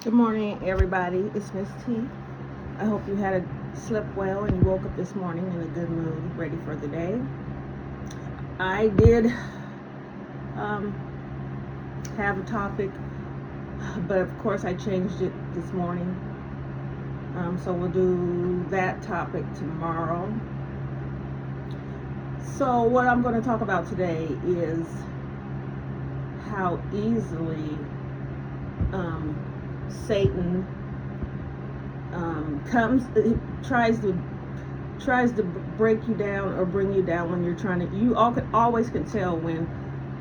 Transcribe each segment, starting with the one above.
Good morning, everybody. It's Miss T. I hope you slept well and you woke up this morning in a good mood, ready for the day. I did um, have a topic, but of course I changed it this morning. So we'll do that topic tomorrow. So what I'm going to talk about today is how easily Satan tries to break you down or bring you down when you're trying to. You always can tell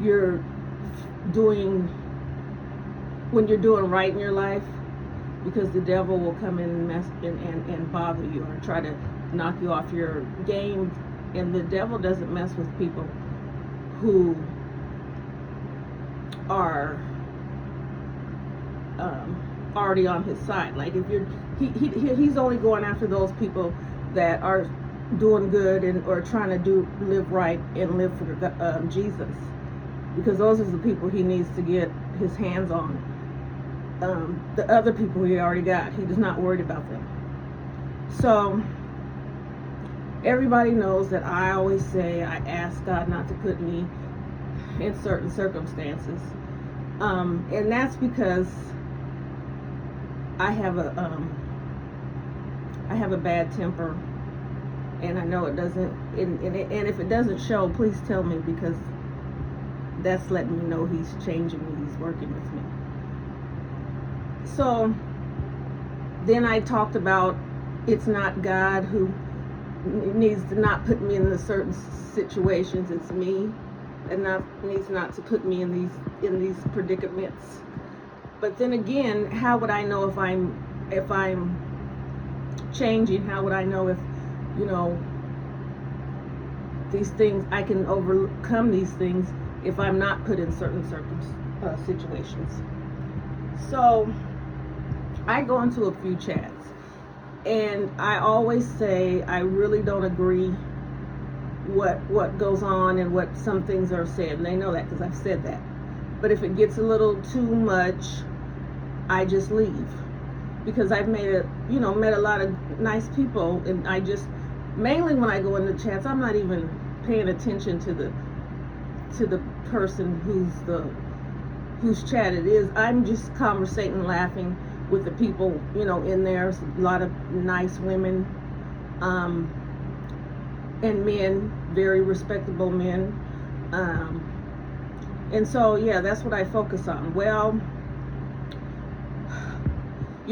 you're doing when you're doing right in your life, because the devil will come in and mess and bother you or try to knock you off your game. And the devil doesn't mess with people who are already on his side. Like if he's only going after those people that are doing good and or trying to live right and live for Jesus, because those are the people he needs to get his hands on. The other people he already got, he's not worried about them. So everybody knows that I always say I ask God not to put me in certain circumstances, and that's because I have a bad temper, and I know it doesn't. And if it doesn't show, please tell me, because that's letting me know He's changing me. He's working with me. So then I talked about it's not God who needs to not put me in the certain situations. It's me that needs not to put me in these predicaments. But then again, how would I know if I'm changing? How would I know if, these things, I can overcome these things if I'm not put in certain situations? So I go into a few chats, and I always say I really don't agree what goes on and what some things are said, and they know that because I've said that. But if it gets a little too much, I just leave, because I've met a lot of nice people, and I just, mainly when I go into chats, I'm not even paying attention to the person whose chat it is. I'm just conversating, laughing with the people, in there. There's a lot of nice women, and men, very respectable men, and so yeah, that's what I focus on. Well,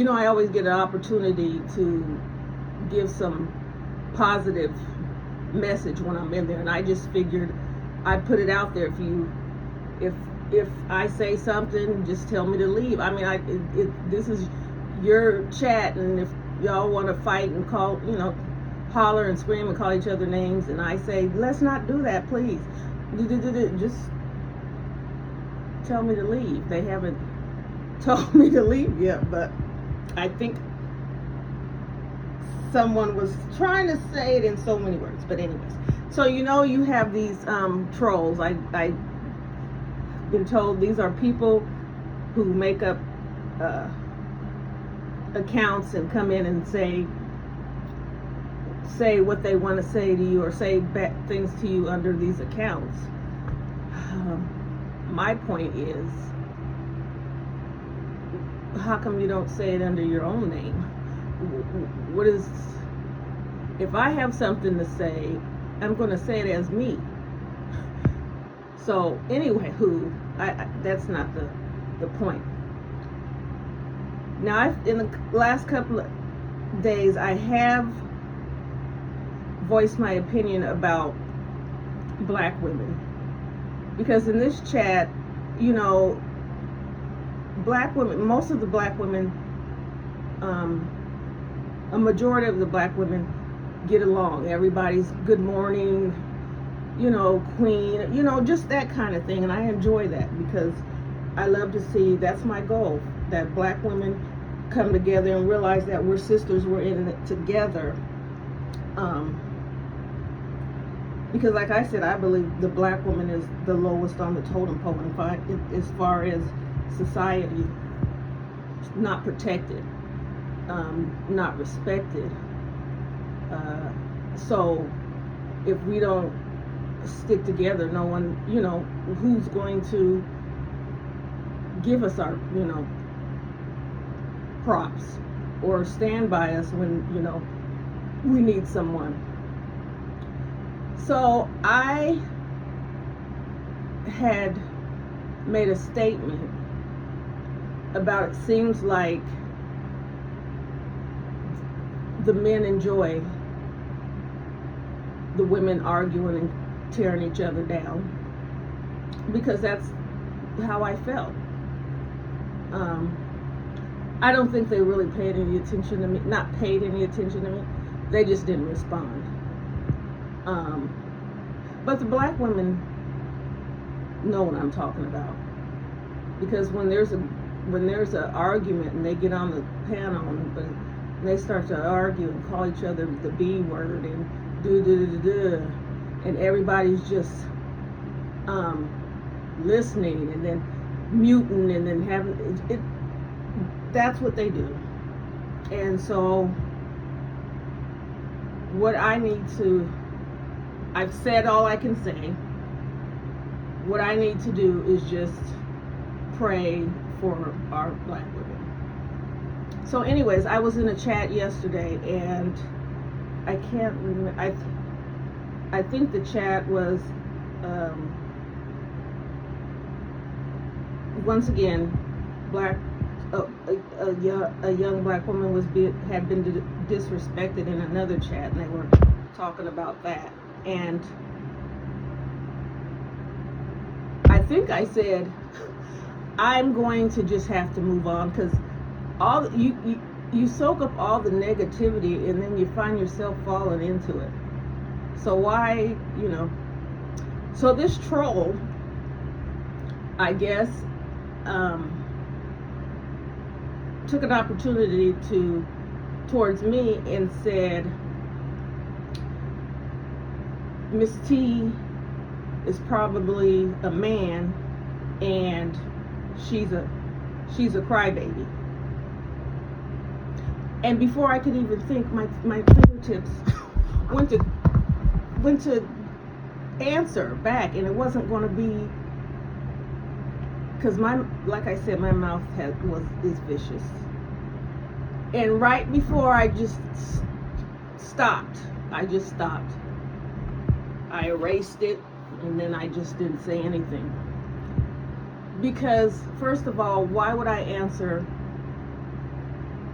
I always get an opportunity to give some positive message when I'm in there, and I just figured I'd put it out there. If I say something, just tell me to leave. I mean, this is your chat, and if y'all want to fight and call, holler and scream and call each other names, and I say, let's not do that, please. Just tell me to leave. They haven't told me to leave yet, but I think someone was trying to say it in so many words. But anyways, so you have these trolls. I've been told these are people who make up accounts and come in and say what they want to say to you, or say bad things to you under these accounts. My point is, how come you don't say it under your own name? If I have something to say, I'm going to say it as me. So anyway, that's not the point. Now, in the last couple of days, I have voiced my opinion about black women, because in this chat, black women, most of the black women, a majority of the black women get along. Everybody's good morning, queen, just that kind of thing. And I enjoy that, because I love to see, that's my goal, that black women come together and realize that we're sisters, we're in it together. Because like I said, I believe the black woman is the lowest on the totem pole as far as society. not protected, not respected. So if we don't stick together, no one, who's going to give us our, props or stand by us when, we need someone. So I had made a statement about it seems like the men enjoy the women arguing and tearing each other down, because that's how I felt. I don't think they really paid any attention to me, not paid any attention to me, they just didn't respond. But the black women know what I'm talking about, because when there's an argument and they get on the panel and they start to argue and call each other the B word and and everybody's just listening and then muting and then having it, that's what they do. And so what I've said all I can say. What I need to do is just pray for our black women. So anyways, I was in a chat yesterday and I can't remember, I think the chat was once again a young black woman had been disrespected in another chat, and they were talking about that. And I think I said I'm going to just have to move on, because all you soak up all the negativity and then you find yourself falling into it. So why, so this troll, I guess, took an opportunity towards me and said, Miss T is probably a man and she's a crybaby. And before I could even think, my fingertips went to answer back, and it wasn't going to be, because like I said, my mouth is vicious. And right before I just stopped, I erased it, and then I just didn't say anything. Because first of all, why would I answer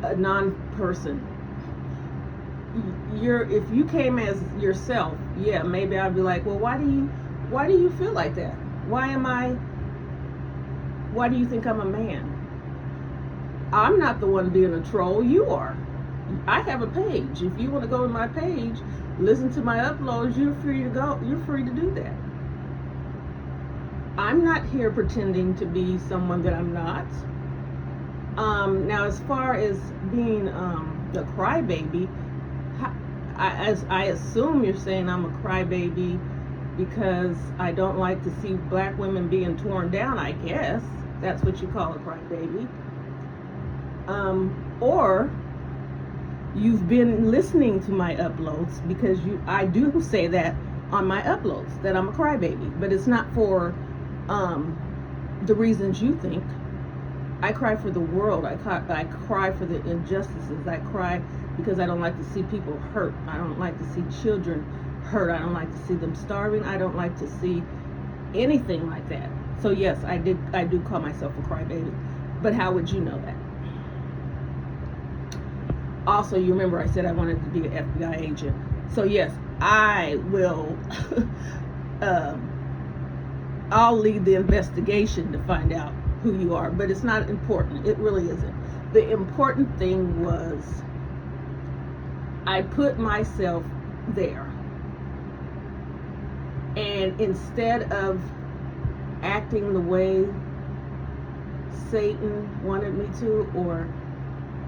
a non-person? If you came as yourself, yeah, maybe I'd be like, well, why do you feel like that? Why do you think I'm a man? I'm not the one being a troll, you are. I have a page. If you want to go to my page, listen to my uploads, you're free to do that. I'm not here pretending to be someone that I'm not. Now, as far as being the crybaby, as I assume you're saying I'm a crybaby because I don't like to see black women being torn down, I guess. That's what you call a crybaby. Or you've been listening to my uploads, because I do say that on my uploads, that I'm a crybaby, but it's not for the reasons you think. I cry for the world. I cry for the injustices. I cry because I don't like to see people hurt. I don't like to see children hurt. I don't like to see them starving. I don't like to see anything like that. So yes, I do call myself a crybaby. But how would you know that? Also, you remember I said I wanted to be an FBI agent. So yes, I will I'll lead the investigation to find out who you are, but it's not important. It really isn't. The important thing was I put myself there, and instead of acting the way Satan wanted me to, or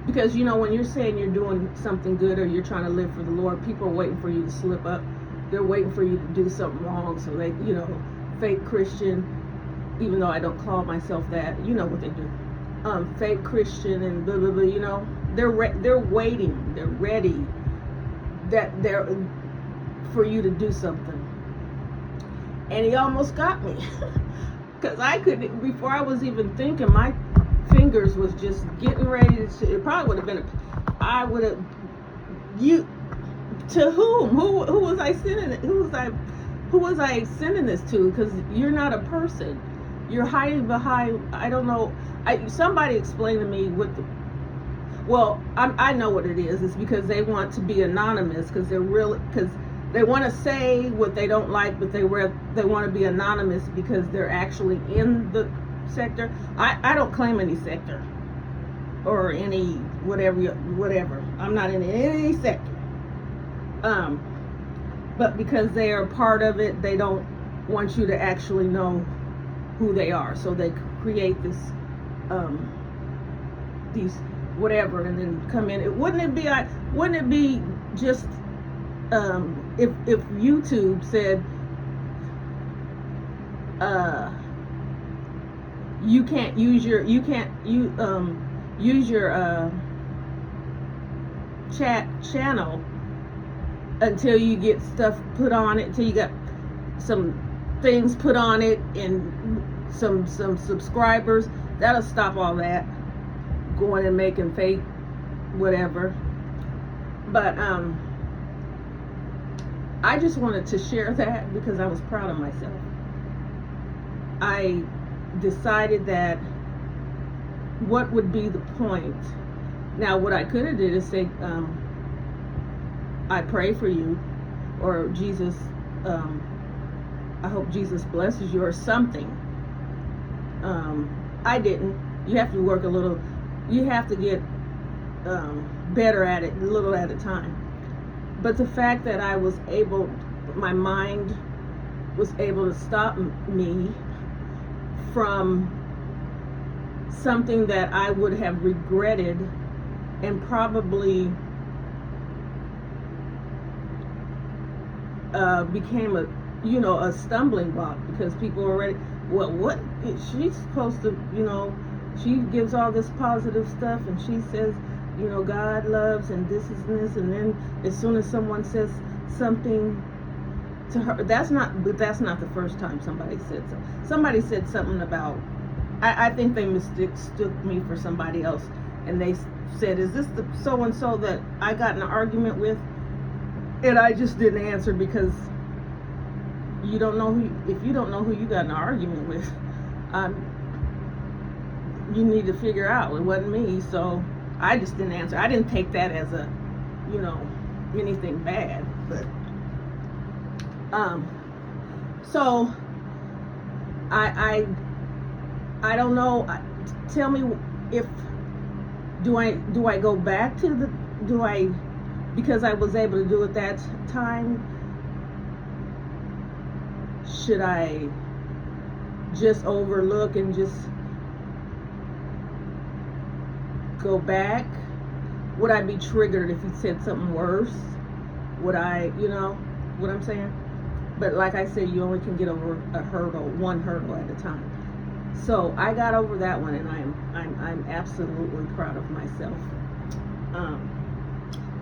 because when you're saying you're doing something good or you're trying to live for the Lord, people are waiting for you to slip up. They're waiting for you to do something wrong, so they fake Christian, even though I don't call myself that. You know what they do. fake Christian and blah blah blah. You know, they're waiting, they're ready, that they're for you to do something. And he almost got me, because I could, before I was even thinking, my fingers was just getting ready to. It probably would have been. I would have. You, to whom? Who was I sending it? Who was I sending this to? Because you're not a person. You're hiding behind. I don't know. Somebody explained to me what the. Well, I know what it is. It's because they want to be anonymous, because they want to say what they don't like, but they want to be anonymous because they're actually in the sector. I don't claim any sector or any whatever. I'm not in any sector. But because they are part of it, they don't want you to actually know who they are. So they create these whatever, and then come in. Wouldn't it be just if YouTube said you can't use your chat channel until you get stuff put on it, until you got some things put on it and some subscribers. That'll stop all that going and making fake whatever. But I just wanted to share that because I was proud of myself. I decided that what would be the point. Now, what I could have did is say, I pray for you, or Jesus, I hope Jesus blesses you, or something. I didn't. You have to work a little. You have to get better at it, a little at a time. But the fact that I was able, my mind was able to stop me from something that I would have regretted and probably became a stumbling block, because people were already, well, what she's supposed to, she gives all this positive stuff and she says, God loves and this is this, and then as soon as someone says something to her, that's not the first time somebody said so. Somebody said something about, I think they mistook me for somebody else, and they said, is this the so and so that I got in an argument with? And I just didn't answer, because if you don't know who you got in an argument with, you need to figure out it wasn't me. So I just didn't answer. I didn't take that as a anything bad, but so I don't know. Tell me, if do I go back to because I was able to do it that time, should I just overlook and just go back? Would I be triggered if he said something worse? Would I, what I'm saying? But like I said, you only can get over one hurdle at a time. So I got over that one, and I'm absolutely proud of myself.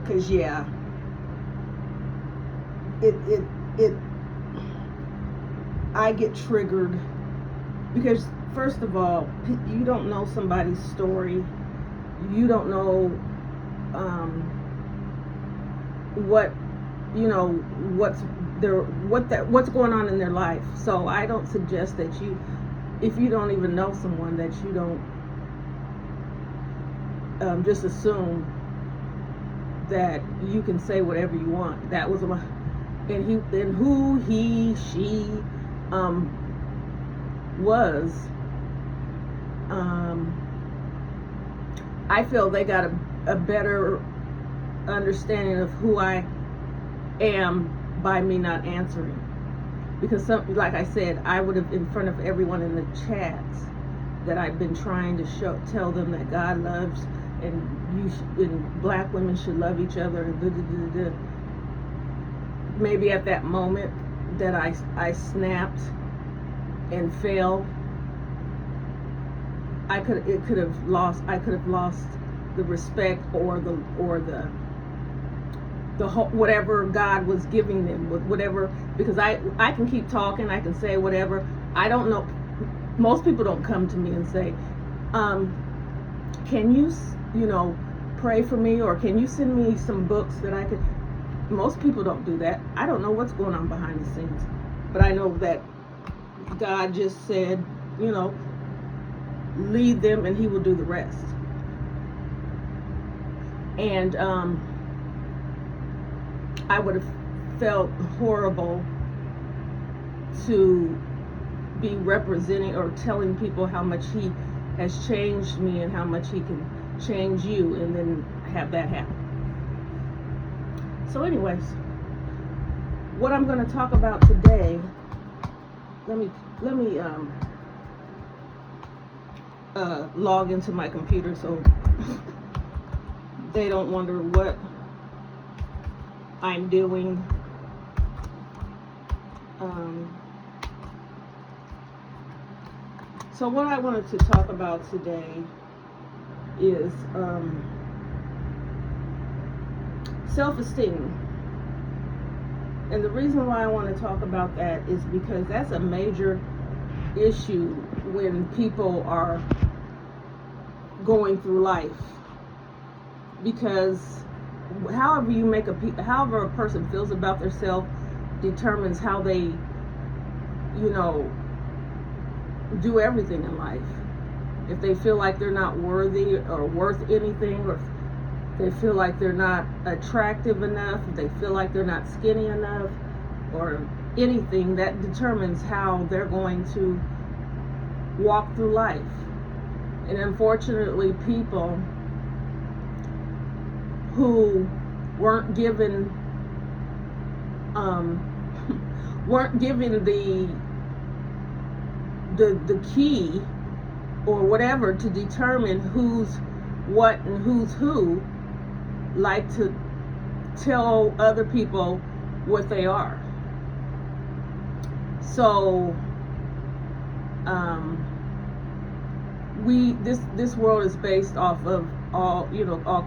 Cause yeah, I get triggered because, first of all, you don't know somebody's story. You don't know what's going on in their life. So I don't suggest that if you don't even know someone, that you don't just assume that you can say whatever you want. That was who she was. I feel they got a better understanding of who I am by me not answering. Because like I said, I would have, in front of everyone in the chats, that I've been trying to tell them that God loves, and and black women should love each other, and maybe at that moment that I snapped and failed, I could have lost the respect or the whole, whatever God was giving them, whatever, because I can keep talking, I can say whatever. I don't know, most people don't come to me and say, can you, pray for me, or can you send me some books that I could. Most people don't do that. I don't know what's going on behind the scenes, but I know that God just said, lead them and he will do the rest. And I would have felt horrible to be representing or telling people how much he has changed me and how much he can change you, and then have that happen. So anyways, what I'm going to talk about today, let me log into my computer so they don't wonder what I'm doing. So what I wanted to talk about today is self-esteem. And the reason why I want to talk about that is because that's a major issue when people are going through life. Because however a person feels about themselves determines how they, do everything in life. If they feel like they're not worthy or worth anything, or if they feel like they're not attractive enough, if they feel like they're not skinny enough, or anything, that determines how they're going to walk through life. And unfortunately, people who weren't given the key or whatever to determine who's what and who's who, like to tell other people what they are. So this world is based off of all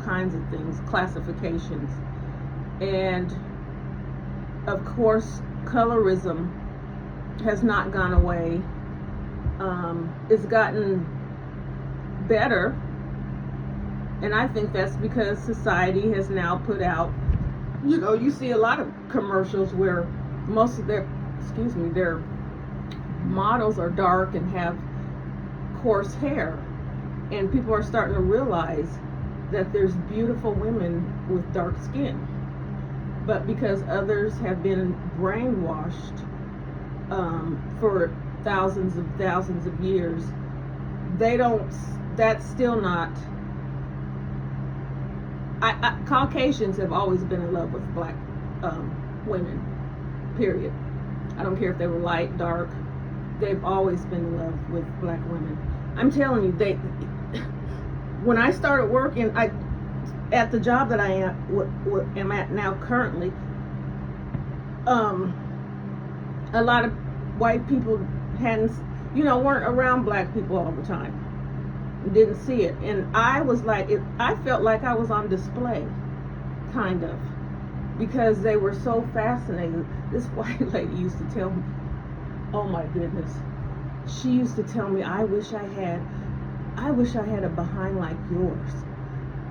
kinds of things, classifications, and of course colorism has not gone away. It's gotten better, and I think that's because society has now put out, you see a lot of commercials where most of their models are dark and have coarse hair, and people are starting to realize that there's beautiful women with dark skin, but because others have been brainwashed for thousands of years, that's still not. Caucasians have always been in love with black women, period. I don't care if they were light, dark, they've always been in love with black women. I'm telling you, when I started working at the job that I am at now currently, a lot of white people weren't around black people all the time, didn't see it, and I was like, I felt like I was on display, kind of, because they were so fascinated. This white lady used to tell me, oh my goodness, she used to tell me, I wish I had a behind like yours.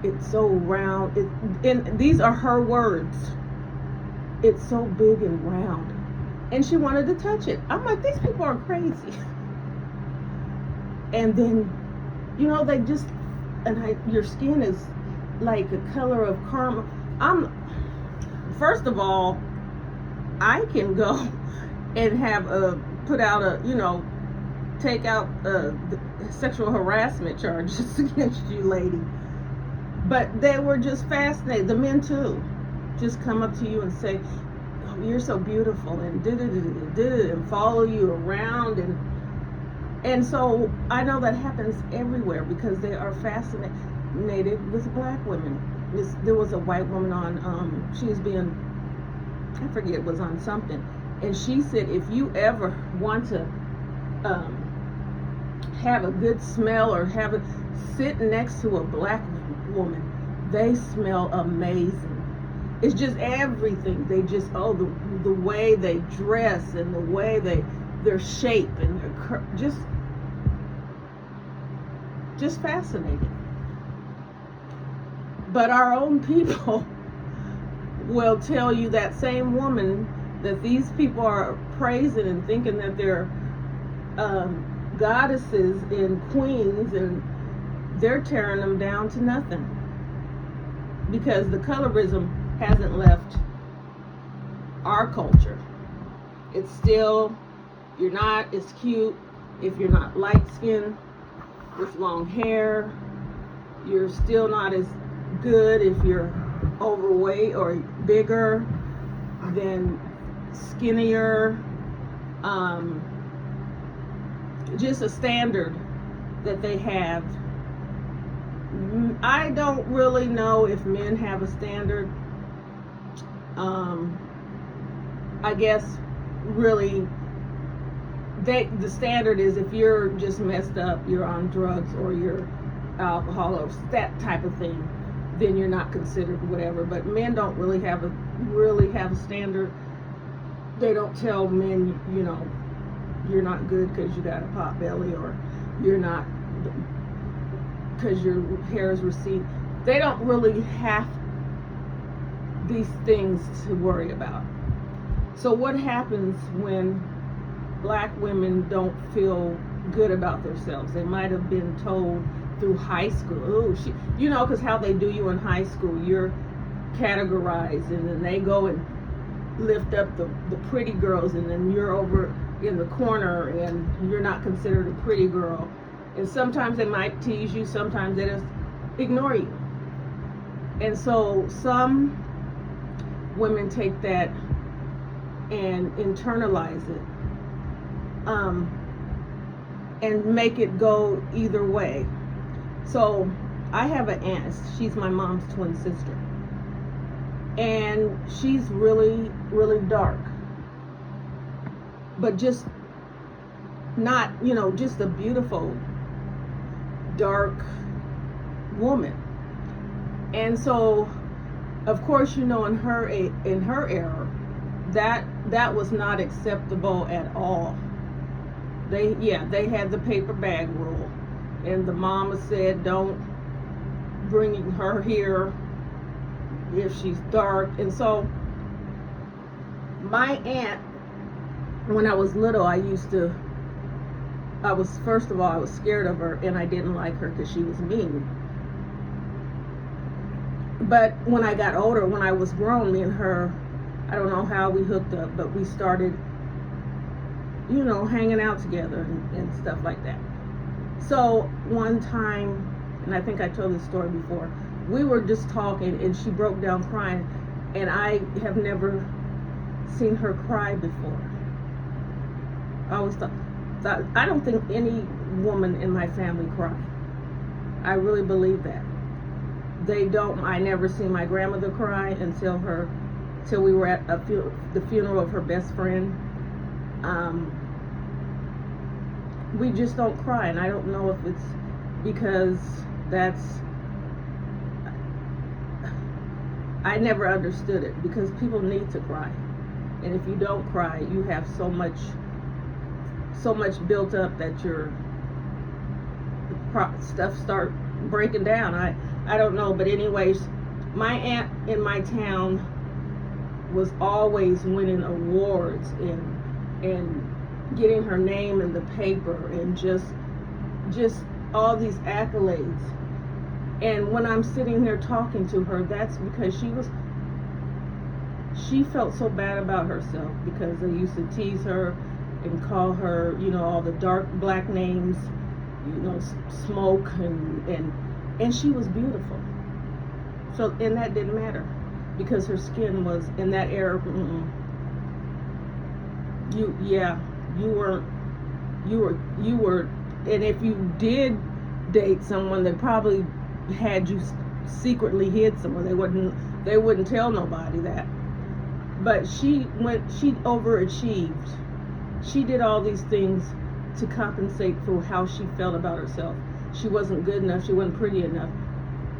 It's so round. And these are her words. It's so big and round. And she wanted to touch it. I'm like, these people are crazy. And then, they just, your skin is like the color of caramel. First of all, I can go and have take out the sexual harassment charges against you, lady. But they were just fascinated. The men too, just come up to you and say, "Oh, you're so beautiful," and and follow you around, and so I know that happens everywhere because they are fascinated with black women. There was a white woman on, she was being, I forget, it was on something, and she said, if you ever want to have a good smell or have a sit next to a black woman, they smell amazing. It's just everything. They just the way they dress and the way their shape and their just fascinating. But our own people will tell you that same woman that these people are praising and thinking that they're goddesses and queens, and they're tearing them down to nothing because the colorism hasn't left our culture. It's still, you're not as cute if you're not light skinned with long hair. You're still not as good if you're overweight or bigger than skinnier. Just a standard that they have. I don't really know if men have a standard. I guess really the standard is if you're just messed up, you're on drugs or you're alcohol or that type of thing, then you're not considered whatever. But men don't really have a standard. They don't tell men, you're not good because you got a pot belly, or you're not because your hair is receding. They don't really have these things to worry about. So what happens when black women don't feel good about themselves? They might have been told through high school, because how they do you in high school, you're categorized, and then they go and lift up the pretty girls, and then you're over in the corner and you're not considered a pretty girl. And sometimes they might tease you, sometimes they just ignore you. And so some women take that and internalize it, and make it go either way. So I have an aunt, she's my mom's twin sister, and she's really, really dark, but just not, just a beautiful dark woman. And so of course, in her era, that was not acceptable at all. They had the paper bag rule, and the mama said don't bring her here if she's dark. And so my aunt, when I was little, I was scared of her, and I didn't like her because she was mean. But when I got older, when I was grown, me and her, I don't know how we hooked up, but we started, hanging out together and stuff like that. So one time, and I think I told this story before, we were just talking and she broke down crying, and I have never seen her cry before. I always thought I don't think any woman in my family cry. I really believe that. They don't. I never seen my grandmother cry until we were at the funeral of her best friend. We just don't cry, and I don't know if it's because I never understood it, because people need to cry, and if you don't cry, you have so much built up that your stuff start breaking down. I don't know, but anyways, my aunt in my town was always winning awards and getting her name in the paper, and just all these accolades. And when I'm sitting here talking to her, that's because she felt so bad about herself, because they used to tease her and call her, all the dark black names, smoke, and she was beautiful. So, and that didn't matter, because her skin was, in that era, you were, and if you did date someone, they probably had you secretly hid somewhere. They wouldn't tell nobody that. But she overachieved. She did all these things to compensate for how she felt about herself. She wasn't good enough, she wasn't pretty enough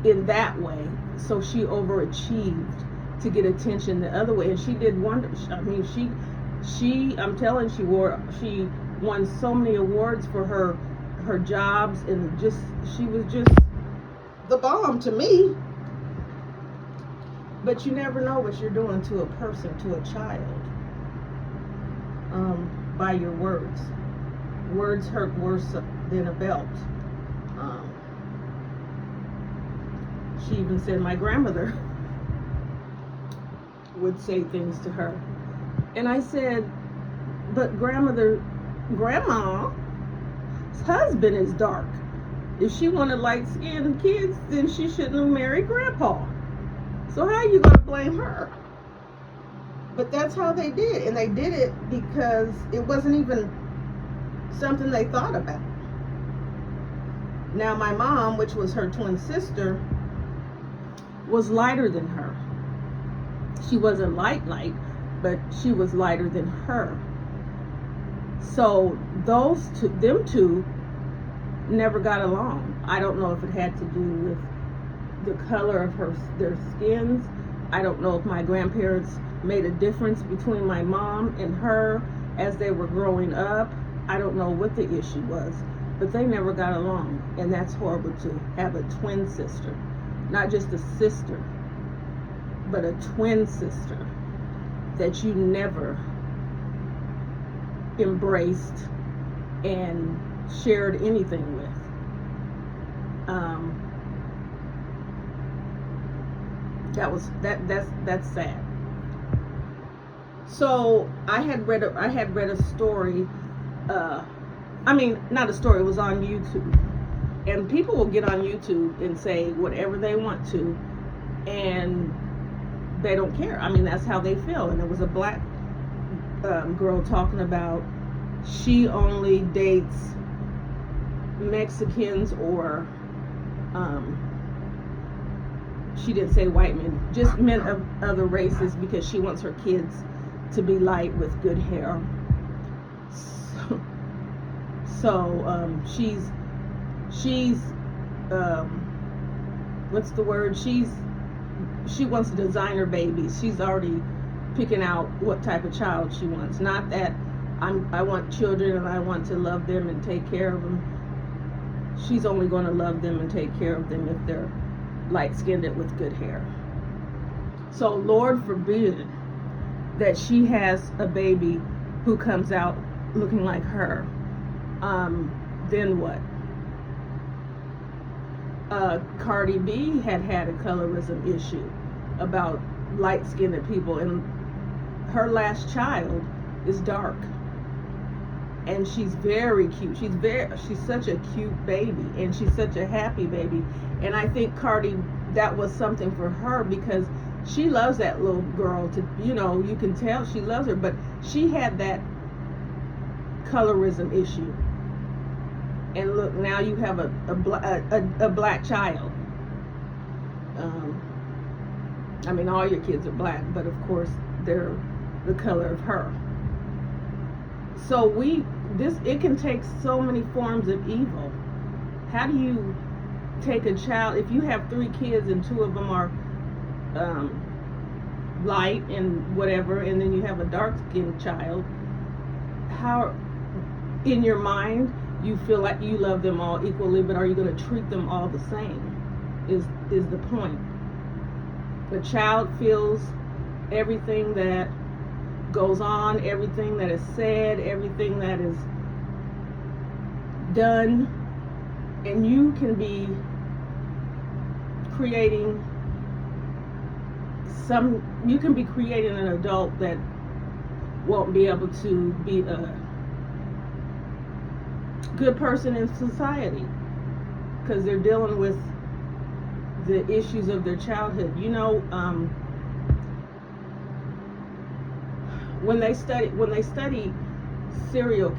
in that way, so she overachieved to get attention the other way, and she did wonders. I mean, I'm telling, she won so many awards for her jobs, and she was just the bomb to me. But you never know what you're doing to a person, to a child, by your words. Words hurt worse than a belt. She even said my grandmother would say things to her. And I said, but grandma's husband is dark. If she wanted light-skinned kids, then she shouldn't have married Grandpa. So how are you going to blame her? But that's how they did. And they did it because it wasn't even something they thought about. Now my mom, which was her twin sister, was lighter than her. She wasn't light, but she was lighter than her. So them two never got along. I don't know if it had to do with the color of their skins. I don't know if my grandparents made a difference between my mom and her as they were growing up. I don't know what the issue was, but they never got along, and that's horrible to have a twin sister. Not just a sister, but a twin sister that you never embraced and shared anything with. That's sad. So I had read a story. I mean, not a story. It was on YouTube. And people will get on YouTube and say whatever they want to, and they don't care. I mean, that's how they feel. And it was a black girl talking about she only dates Mexicans or she didn't say white men, just men of other races, because she wants her kids to be light with good hair. So she's what's the word? She wants designer babies. She's already picking out what type of child she wants. Not that I want children and I want to love them and take care of them. She's only going to love them and take care of them if they're light-skinned with good hair. So Lord forbid that she has a baby who comes out looking like her. Then what? Cardi B had a colorism issue about light-skinned people, and her last child is dark, and she's very cute. She's such a cute baby, and she's such a happy baby. And I think Cardi, that was something for her, because she loves that little girl. You can tell she loves her, but she had that colorism issue. And look, now you have a black child. I mean, all your kids are black, but of course they're the color of her. So it can take so many forms of evil. How do you take a child, if you have 3 kids and 2 of them are light and whatever, and then you have a dark-skinned child, how in your mind you feel like you love them all equally, but are you going to treat them all the same is the point. The child feels everything that goes on, everything that is said, everything that is done, and you can be creating an adult that won't be able to be a good person in society, because they're dealing with the issues of their childhood. When they study serial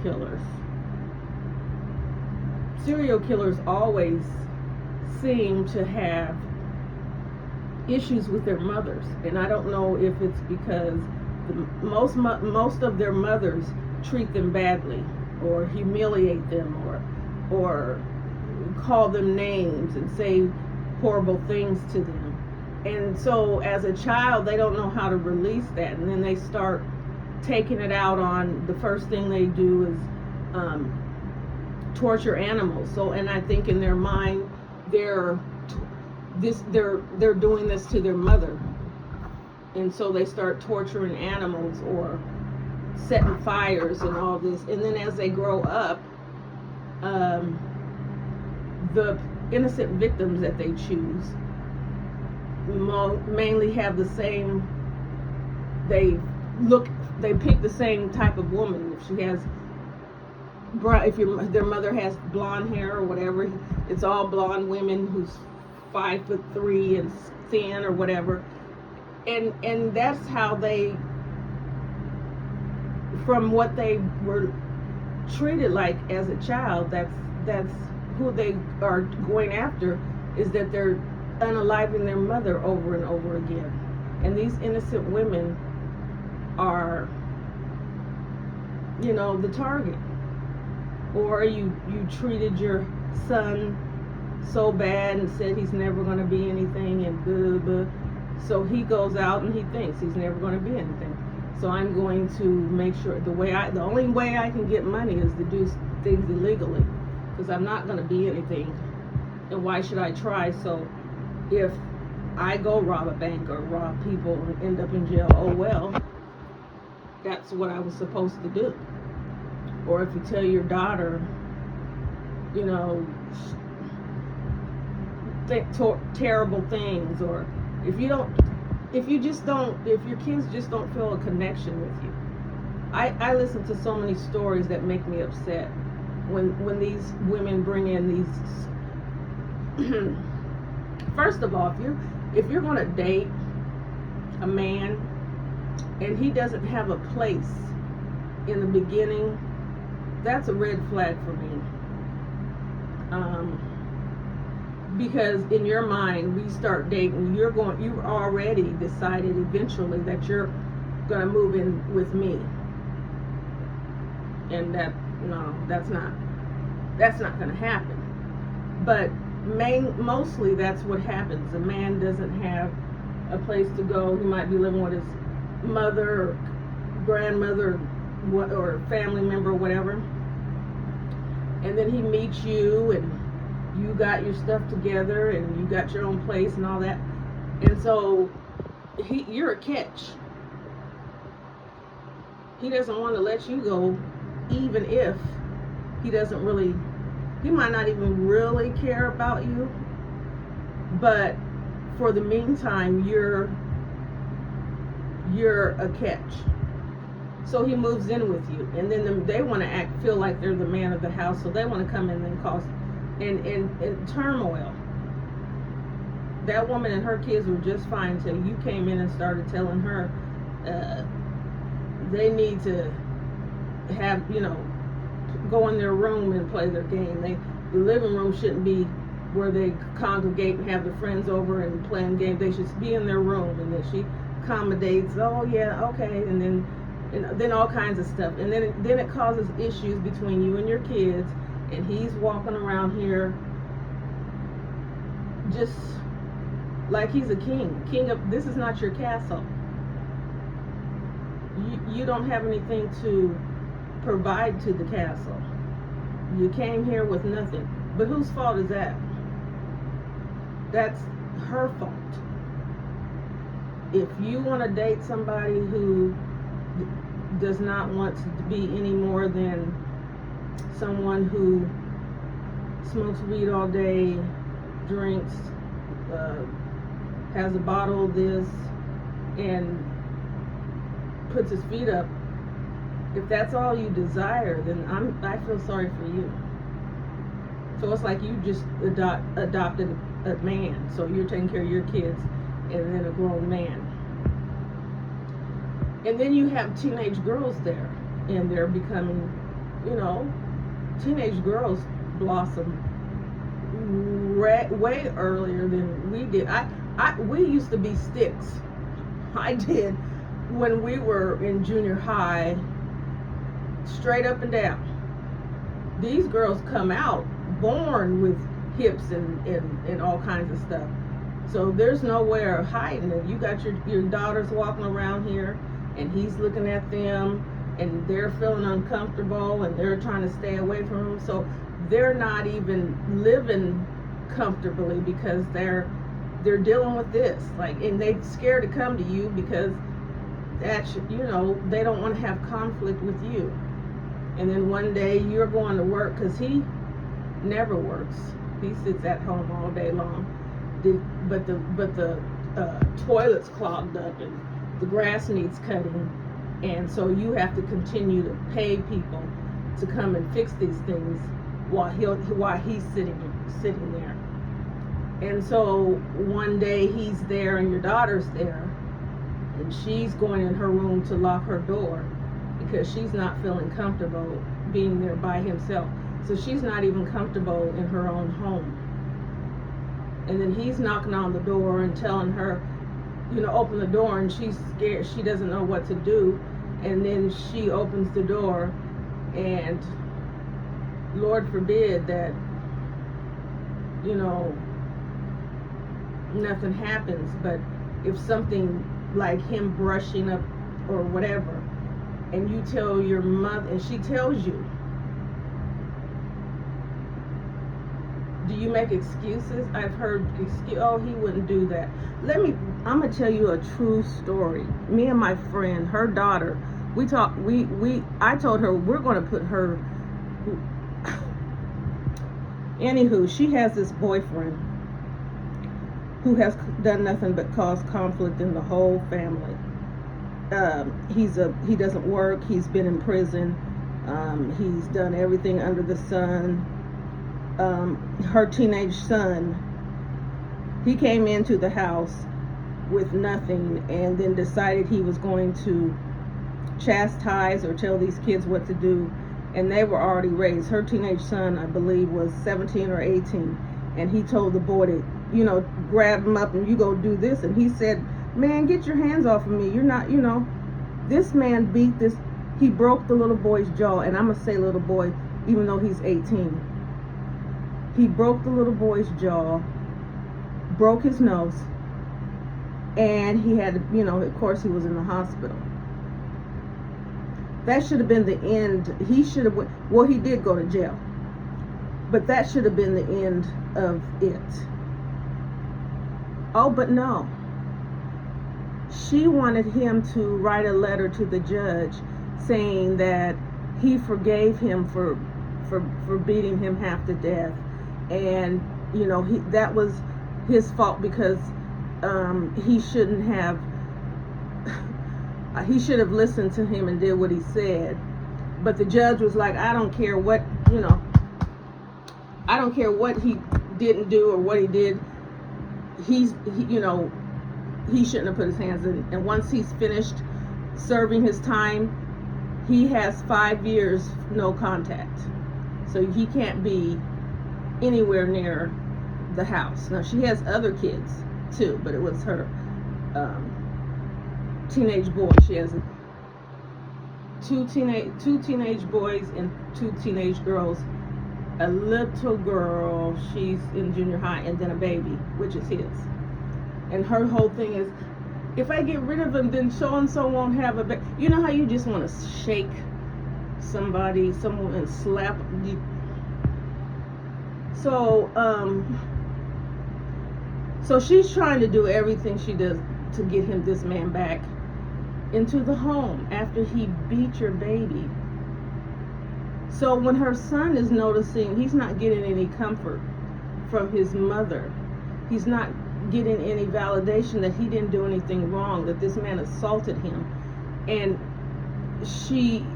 killers always seem to have issues with their mothers, and I don't know if it's because most of their mothers treat them badly. or humiliate them, or call them names and say horrible things to them. And so as a child, they don't know how to release that, and then they start taking it out on, the first thing they do is torture animals. So, and I think in their mind, they're doing this to their mother, and so they start torturing animals or setting fires and all this. And then as they grow up, the innocent victims that they choose mainly have the same, they pick the same type of woman. If she has, if their mother has blonde hair or whatever, it's all blonde women who's 5'3" and thin or whatever, and that's how they, from what they were treated like as a child, that's who they are going after, is that they're unaliving their mother over and over again. And these innocent women are, the target. Or you treated your son so bad and said he's never going to be anything, and blah, blah, blah. So he goes out and he thinks he's never going to be anything. So I'm going to make sure, the only way I can get money is to do things illegally, because I'm not going to be anything, and why should I try? So if I go rob a bank or rob people and end up in jail, oh well, that's what I was supposed to do. Or if you tell your daughter, terrible things, or if your kids just don't feel a connection with you. I listen to so many stories that make me upset when these women bring in these. First of all, if you're going to date a man and he doesn't have a place in the beginning, that's a red flag for me. Because in your mind, we start dating, you've already decided eventually that you're going to move in with me, and that's not going to happen. But mostly that's what happens. A man doesn't have a place to go. He might be living with his mother or grandmother or family member or whatever, and then he meets you, and you got your stuff together, and you got your own place and all that, and so you're a catch. He doesn't want to let you go, even if he might not even really care about you, but for the meantime, you're a catch. So he moves in with you, and then they want to feel like they're the man of the house, so they want to come in and cause in turmoil. That woman and her kids were just fine until you came in and started telling her they need to have, go in their room and play their game. The living room shouldn't be where they congregate and have their friends over and playing games. They should be in their room, and then she accommodates. Oh yeah, okay, and then all kinds of stuff, and then it causes issues between you and your kids. And he's walking around here just like he's a king of, this is not your castle. You don't have anything to provide to the castle. You came here with nothing. But whose fault is that? That's her fault. If you want to date somebody who does not want to be any more than someone who smokes weed all day, drinks, has a bottle of this, and puts his feet up, if that's all you desire, then I feel sorry for you. So it's like you just adopted a man, so you're taking care of your kids and then a grown man. And then you have teenage girls there, and they're becoming, teenage girls blossom way earlier than we did. We used to be sticks. I did when we were in junior high, straight up and down. these girls come out born with hips and all kinds of stuff. So there's nowhere of hiding it. You got your daughters walking around here, and he's looking at them, and they're feeling uncomfortable, and they're trying to stay away from him. So they're not even living comfortably because they're dealing with this. Like, and they're scared to come to you because that's, they don't want to have conflict with you. And then one day you're going to work, because he never works. He sits at home all day long. But the toilet's clogged up and the grass needs cutting, and so you have to continue to pay people to come and fix these things while he's sitting there. And so one day he's there and your daughter's there, and she's going in her room to lock her door because she's not feeling comfortable being there by himself. So she's not even comfortable in her own home. And then he's knocking on the door and telling her, open the door, and she's scared. She doesn't know what to do. And then she opens the door, and Lord forbid that, nothing happens. But if something like him brushing up or whatever, and you tell your mother, and she tells you, do you make excuses? I've heard oh, he wouldn't do that. I'm gonna tell you a true story. Me and my friend, her daughter, I told her we're gonna put her, anywho, she has this boyfriend who has done nothing but cause conflict in the whole family. He doesn't work, he's been in prison, he's done everything under the sun. Her teenage son, he came into the house with nothing and then decided he was going to chastise or tell these kids what to do, and they were already raised. Her teenage son, I believe, was 17 or 18, and he told the boy to, grab him up and you go do this, and he said, man, get your hands off of me, you're not, this man he broke the little boy's jaw, and I'm gonna say little boy even though he's 18. He broke the little boy's jaw, broke his nose, and he had, of course he was in the hospital. That should have been the end. He should have he did go to jail, but that should have been the end of it. Oh, but no. She wanted him to write a letter to the judge saying that he forgave him for beating him half to death. And that was his fault because he shouldn't have. He should have listened to him and did what he said. But the judge was like, I don't care what I don't care what he didn't do or what he did. He shouldn't have put his hands in. And once he's finished serving his time, he has 5 years no contact, so he can't be anywhere near the house. Now she has other kids too, but it was her teenage boy. She has two teenage boys and 2 teenage girls. A little girl, she's in junior high, and then a baby, which is his. And her whole thing is, if I get rid of him, then so and so won't have a baby. You know how you just want to shake someone and slap. So she's trying to do everything she does to get this man back into the home after he beat your baby. So when her son is noticing he's not getting any comfort from his mother, he's not getting any validation that he didn't do anything wrong, that this man assaulted him, and she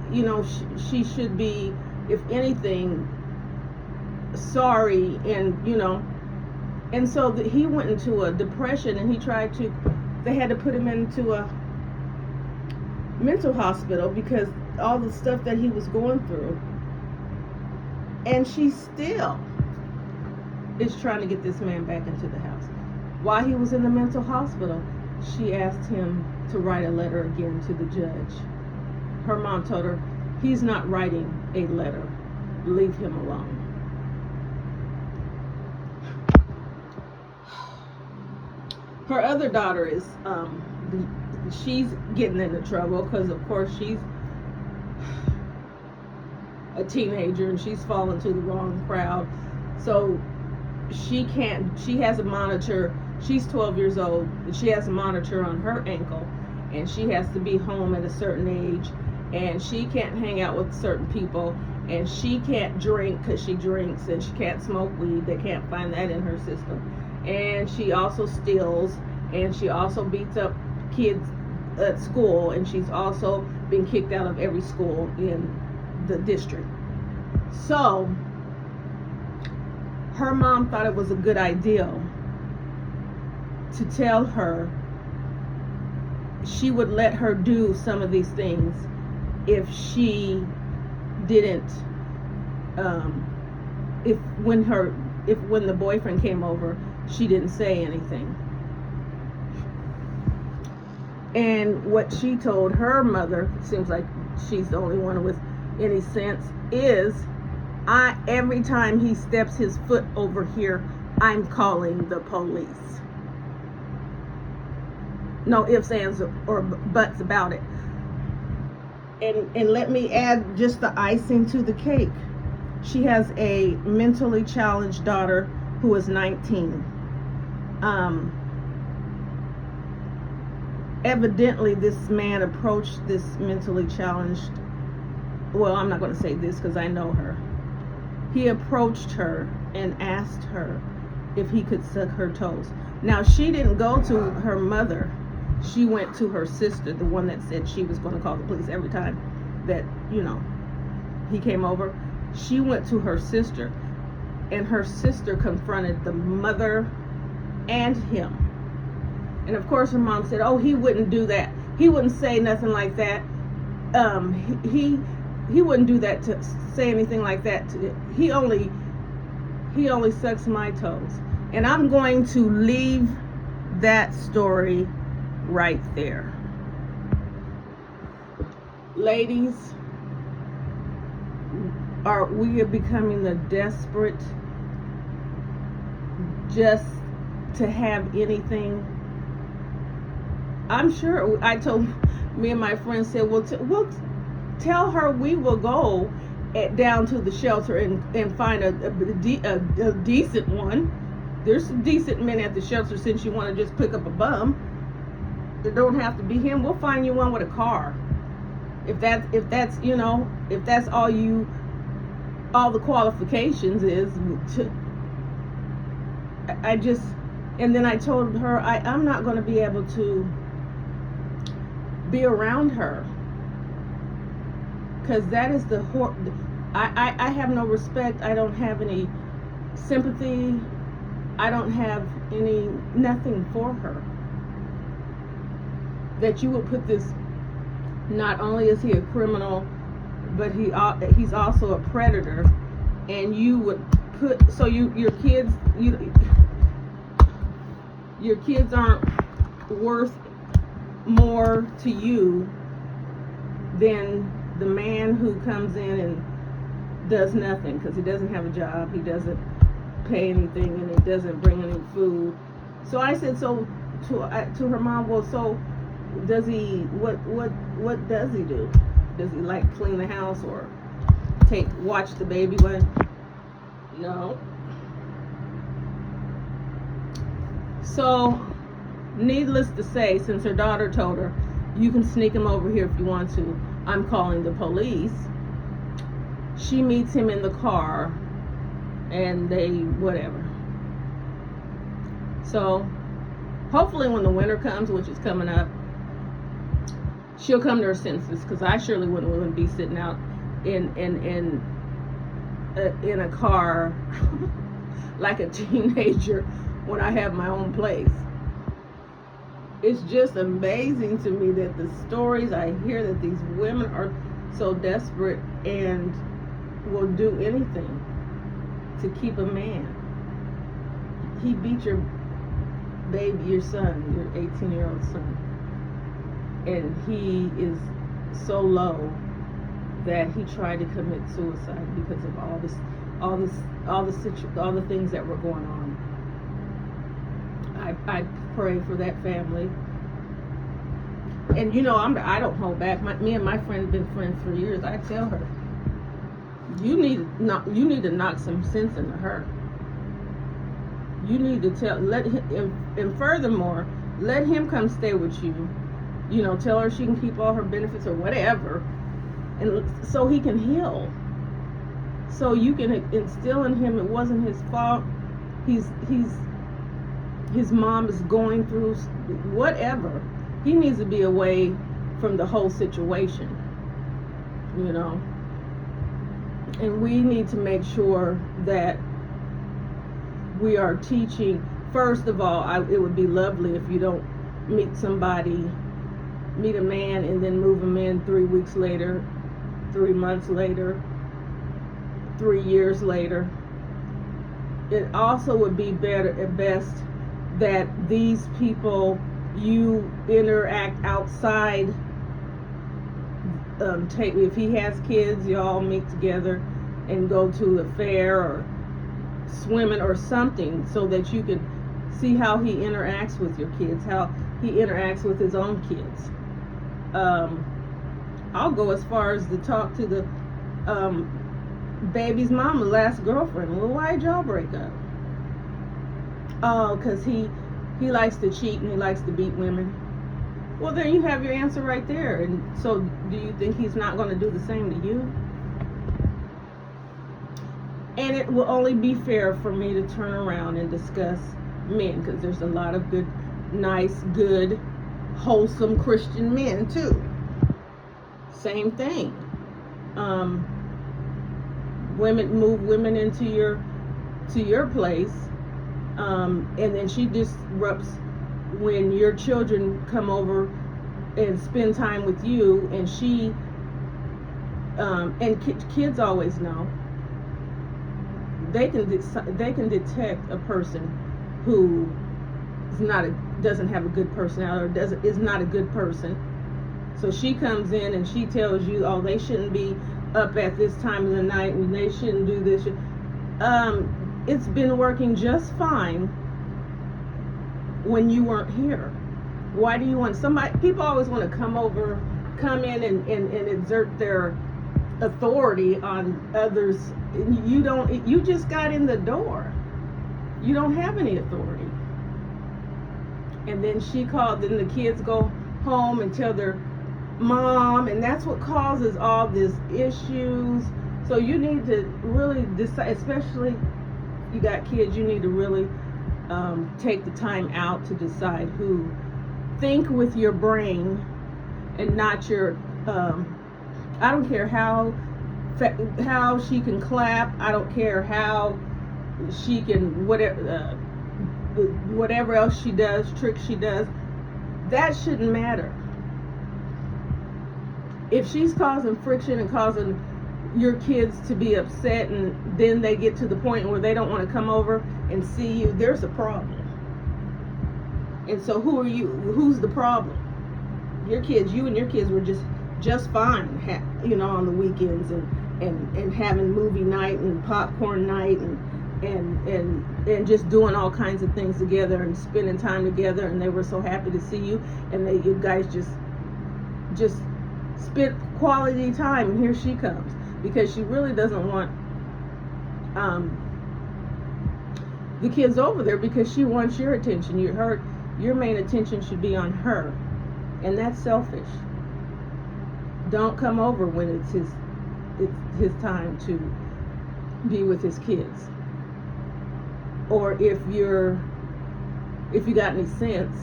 should be, if anything, sorry, and so he went into a depression, and they had to put him into a mental hospital because all the stuff that he was going through. And she still is trying to get this man back into the house. While he was in the mental hospital, she asked him to write a letter again to the judge. Her mom told her, he's not writing a letter. leave him alone. Her other daughter is she's getting into trouble because of course she's a teenager and she's fallen to the wrong crowd. So she has a monitor. She's 12 years old and she has a monitor on her ankle, and she has to be home at a certain age, and she can't hang out with certain people, and she can't drink because she drinks, and she can't smoke weed. They can't find that in her system. And she also steals, and she also beats up kids at school, and she's also been kicked out of every school in the district. So her mom thought it was a good idea to tell her she would let her do some of these things if she didn't if when the boyfriend came over, she didn't say anything. And what she told her mother, seems like she's the only one with any sense, is every time he steps his foot over here, I'm calling the police. No ifs, ands, or buts about it. And let me add just the icing to the cake. She has a mentally challenged daughter who is 19. Evidently, this man approached this mentally challenged, well, I'm not going to say this because I know her. He approached her and asked her if he could suck her toes. Now, she didn't go to her mother. She went to her sister, the one that said she was going to call the police every time that, he came over. She went to her sister, and her sister confronted the mother and him. And of course her mom said, oh, he wouldn't do that. He wouldn't say nothing like that. He wouldn't do that to say anything like that. He only sucks my toes. And I'm going to leave that story right there. Ladies, we are becoming the desperate just to have anything. I'm sure me and my friends said, we'll tell her we will go down to the shelter and find a decent one. There's some decent men at the shelter, since you want to just pick up a bum. It don't have to be him. We'll find you one with a car. If that's all the qualifications is and then I told her I'm not going to be able to be around her, because that is I have no respect. I don't have any sympathy. I don't have nothing for her. That you would put this, not only is he a criminal, but he's also a predator, and you would put, so your kids aren't worth more to you than the man who comes in and does nothing because he doesn't have a job, he doesn't pay anything, and he doesn't bring any food. So I said, so to her mom, well, so does he, what does he do? Does he like clean the house or watch the baby? But no. So needless to say, since her daughter told her, you can sneak him over here if you want to, I'm calling the police, she meets him in the car and they whatever. So hopefully when the winter comes, which is coming up, she'll come to her senses, because I surely wouldn't be sitting out in a car like a teenager when I have my own place. It's just amazing to me that the stories I hear, that these women are so desperate and will do anything to keep a man. He beat your baby, your son, your 18-year-old son, and he is so low that he tried to commit suicide because of all the things that were going on. I pray for that family. And I don't hold back. Me and my friend have been friends for years. I tell her, you need to knock some sense into her. You need to let him, and furthermore, let him come stay with you. Tell her she can keep all her benefits or whatever, and so he can heal. So you can instill in him it wasn't his fault. His mom is going through whatever. He needs to be away from the whole situation, and we need to make sure that we are teaching. First of all, it would be lovely if you don't meet a man and then move him in 3 weeks later, 3 months later, 3 years later. It also would be better at best that these people you interact outside. If he has kids, you all meet together and go to a fair or swimming or something, so that you can see how he interacts with your kids, how he interacts with his own kids. I'll go as far as to talk to the baby's mama, last girlfriend. Well, why'd y'all break up? Oh, because he likes to cheat and he likes to beat women. Well, there you have your answer right there. And so do you think he's not going to do the same to you? And it will only be fair for me to turn around and discuss men, because there's a lot of good, nice, good, wholesome Christian men too. Same thing. Move women into your place, and then she disrupts when your children come over and spend time with you, and she kids always know. They can detect a person who doesn't have a good personality, or is not a good person. So she comes in and she tells you, oh, they shouldn't be up at this time of the night, and they shouldn't do this. It's been working just fine when you weren't here. Why do you want somebody? People always want to come in and exert their authority on others. You don't. You just got in the door. You don't have any authority. And then then the kids go home and tell their mom, and that's what causes all these issues. So you need to really decide, especially if you got kids, you need to really take the time out to decide who. Think with your brain and not your I don't care how she can clap. I don't care how she can whatever else she does, tricks she does. That shouldn't matter. If she's causing friction and causing your kids to be upset, and then they get to the point where they don't want to come over and see you, there's a problem. And so who are you? Who's the problem? Your kids. You and your kids were just fine, on the weekends and having movie night and popcorn night and just doing all kinds of things together and spending time together, and they were so happy to see you, and you guys just spent quality time. And here she comes because she really doesn't want the kids over there, because she wants your attention. Your main attention should be on her, and that's selfish. Don't come over when it's his time to be with his kids. Or if you got any sense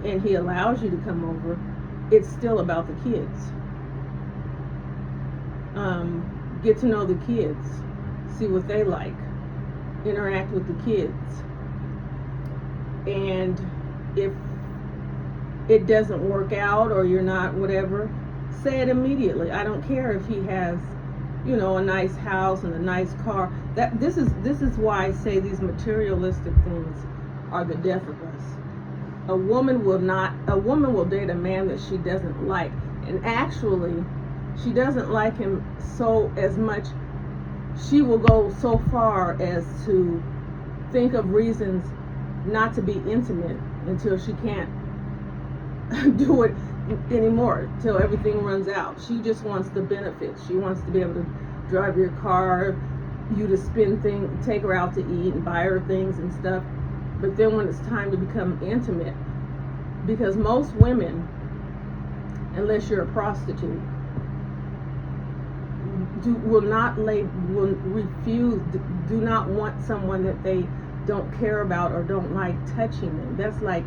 and he allows you to come over, it's still about the kids. Get to know the kids, see what they like, interact with the kids, and if it doesn't work out or you're not whatever, say it immediately. I don't care if he has, a nice house and a nice car. This is why I say these materialistic things are the death of us. A woman will date a man that she doesn't like, and actually she doesn't like him so as much. She will go so far as to think of reasons not to be intimate until she can't do it anymore, till everything runs out. She just wants the benefits. She wants to be able to drive your car, you to spend things, take her out to eat and buy her things and stuff. But then when it's time to become intimate, because most women, unless you're a prostitute, will refuse, do not want someone that they don't care about or don't like touching them. That's like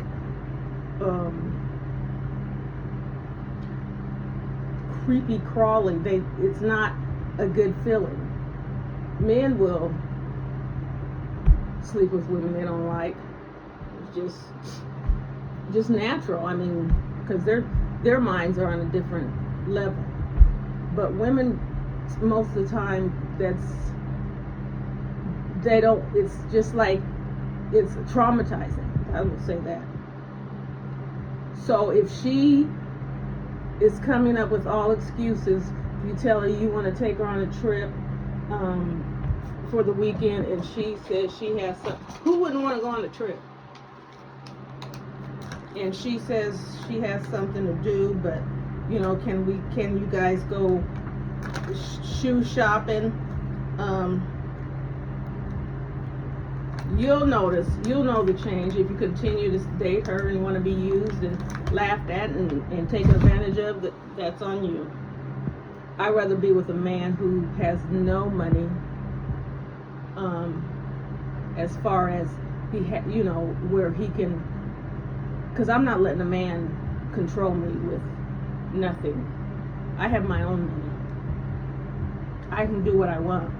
creepy crawly. It's not a good feeling. Men will sleep with women they don't like. It's just natural. I mean, because their minds are on a different level. But women, most of the time, it's just like, it's traumatizing. I will say that. So if she is coming up with all excuses, you tell her you want to take her on a trip for the weekend, and she says she has some, who wouldn't want to go on a trip? And she says she has something to do, but can you guys go shoe shopping? You'll know the change if you continue to date her and want to be used and laughed at and taken advantage of. That's on you. I'd rather be with a man who has no money, as far as where he can, because I'm not letting a man control me with nothing. I have my own money. I can do what I want.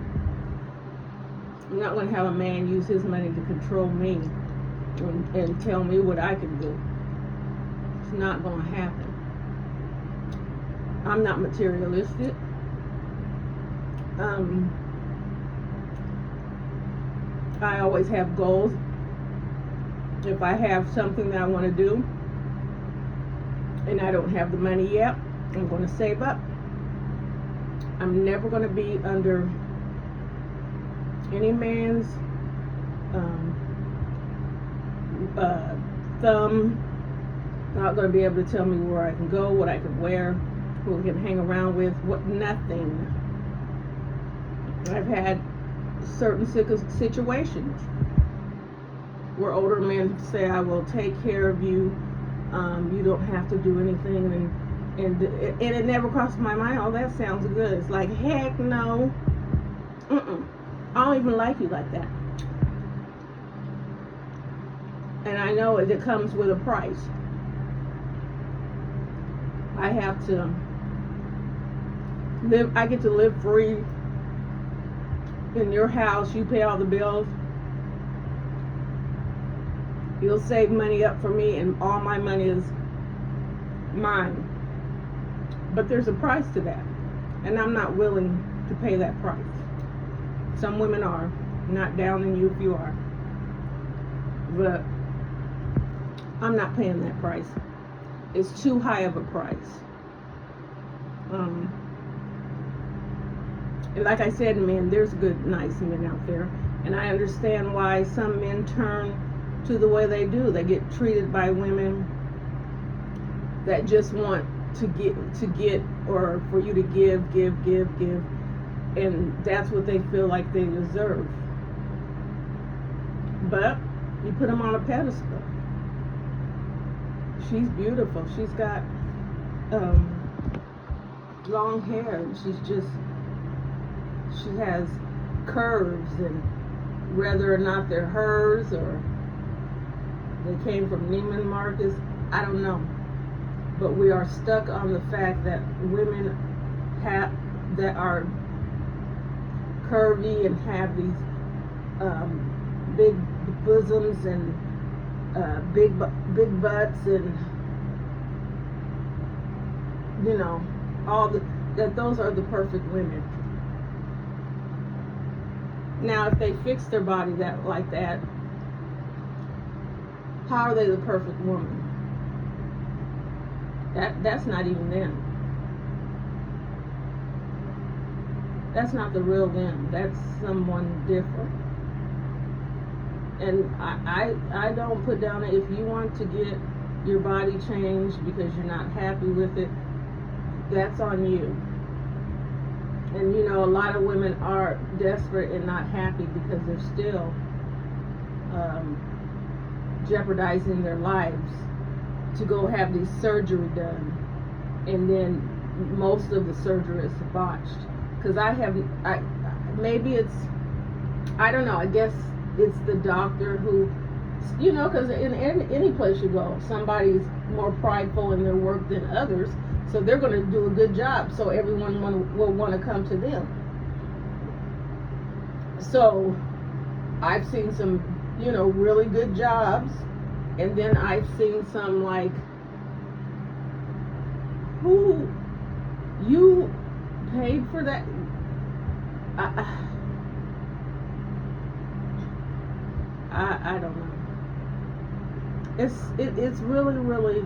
I'm not going to have a man use his money to control me and tell me what I can do. It's not going to happen. I'm not materialistic. I always have goals. If I have something that I want to do and I don't have the money yet, I'm going to save up. I'm never going to be under any man's thumb. Not going to be able to tell me where I can go, what I can wear, who I can hang around with, nothing. I've had certain situations where older men say, I will take care of you, you don't have to do anything, and it never crossed my mind, oh, that sounds good. It's like, heck no. I don't even like you like that. And I know it comes with a price. I have to live, I get to live free in your house. You pay all the bills. You'll save money up for me, and all my money is mine. But there's a price to that, and I'm not willing to pay that price. Some women are. Not down on you if you are. But I'm not paying that price. It's too high of a price. And like I said, men, there's good, nice men out there. And I understand why some men turn to the way they do. They get treated by women that just want to get, or for you to give, and that's what they feel like they deserve. But you put them on a pedestal. She's beautiful. She's got long hair, and she has curves, and whether or not they're hers or they came from Neiman Marcus, I don't know. But we are stuck on the fact that women that are curvy and have these big bosoms and big butts, and those are the perfect women. Now, if they fix their body like that, how are they the perfect woman? That's not even them. That's not the real them. That's someone different. And I don't put down that if you want to get your body changed because you're not happy with it, that's on you. And you know, a lot of women are desperate and not happy because they're still jeopardizing their lives to go have this surgery done, and then most of the surgery is botched. Because maybe it's, I don't know, I guess it's the doctor who, you know, because in any place you go, somebody's more prideful in their work than others, so they're going to do a good job, so everyone will want to come to them. So I've seen some, you know, really good jobs, and then I've seen some like, who, you paid for that? I don't know. It's really,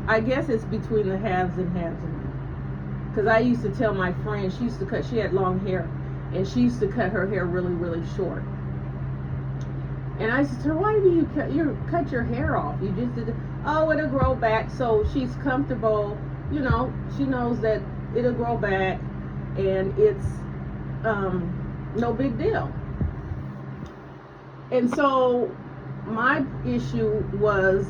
I guess it's between the haves and have-nots. Because I used to tell my friend, she had long hair, and she used to cut her hair really short. And I said to her, why do you cut your hair off? You just did it. Oh, it'll grow back. So she's comfortable, you know, she knows that it'll grow back, and it's no big deal. And so my issue was,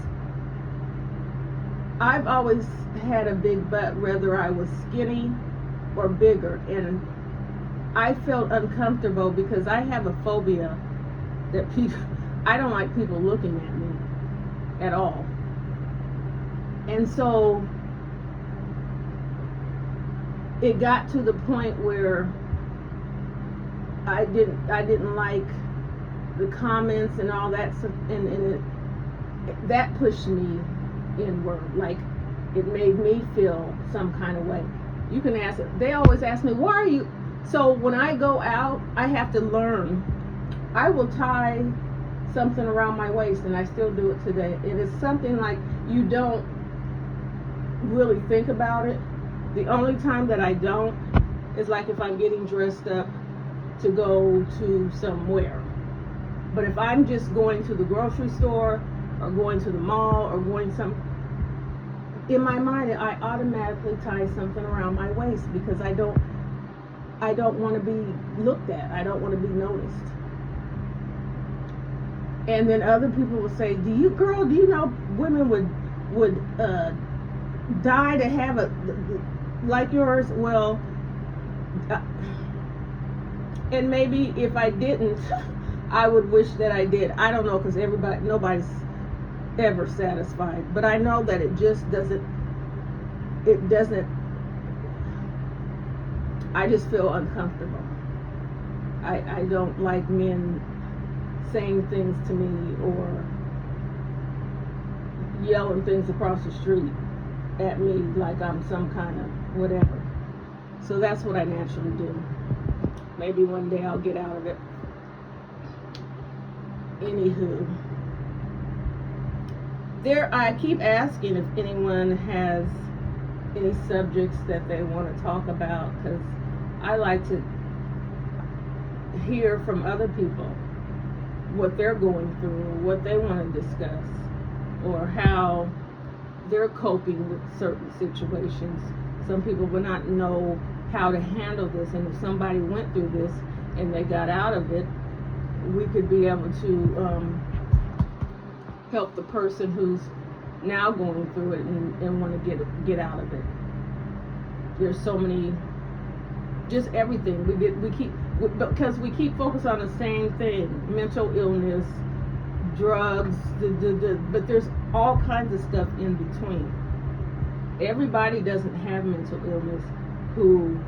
I've always had a big butt, whether I was skinny or bigger, and I felt uncomfortable because I have a phobia that I don't like people looking at me at all. And so it got to the point where I didn't like the comments and all that stuff, and that pushed me inward. Like, it made me feel some kind of way. You can ask, they always ask me, why are you, so when I go out, I have to learn. I will tie something around my waist, and I still do it today. It is something like, you don't really think about it. The only time that I don't is like if I'm getting dressed up to go to somewhere. But if I'm just going to the grocery store or going to the mall or going in my mind, I automatically tie something around my waist because I don't want to be looked at. I don't want to be noticed. And then other people will say, do you know women would die to have a like yours? Well, and maybe if I didn't, I would wish that I did. I don't know, because nobody's ever satisfied. But I know that it doesn't, I just feel uncomfortable. I don't like men saying things to me or yelling things across the street at me like I'm some kind of whatever. So that's what I naturally do. Maybe one day I'll get out of it. Anywho, I keep asking if anyone has any subjects that they want to talk about, because I like to hear from other people what they're going through, or what they want to discuss, or how they're coping with certain situations. Some people will not know how to handle this, and if somebody went through this and they got out of it, we could be able to help the person who's now going through it and want to get out of it. There's so many, just everything because we keep focused on the same thing: mental illness, drugs, but there's all kinds of stuff in between. Everybody doesn't have mental illness who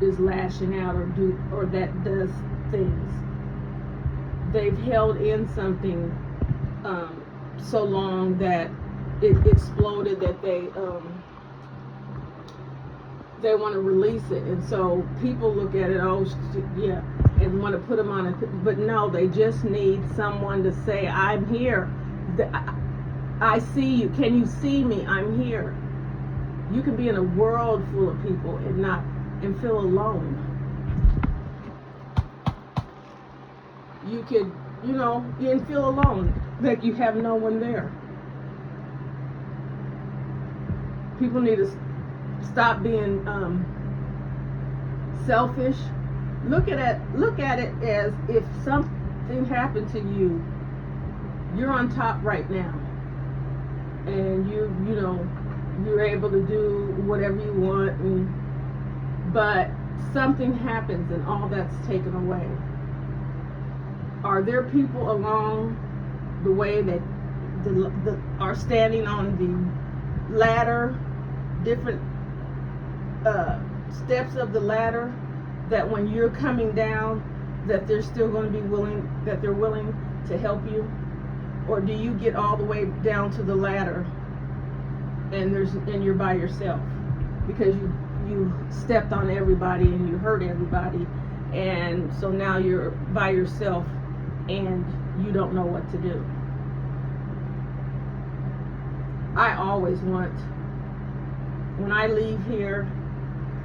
is lashing out or that does things. They've held in something so long that it exploded, that they want to release it, and so people look at it, oh yeah, and want to put them on it. But no, they just need someone to say, I'm here, I see you, can you see me, I'm here. You can be in a world full of people and feel alone. You could, and feel alone, like you have no one there. People need to stop being selfish. Look at it as if something happened to you. You're on top right now, and you're able to do whatever you want, but something happens and all that's taken away. Are there people along the way that are standing on the ladder, different steps of the ladder, that when you're coming down, that they're still going to be willing to help you? Or do you get all the way down to the ladder and you're by yourself because you stepped on everybody and you hurt everybody, and so now you're by yourself and you don't know what to do? I always want, when I leave here,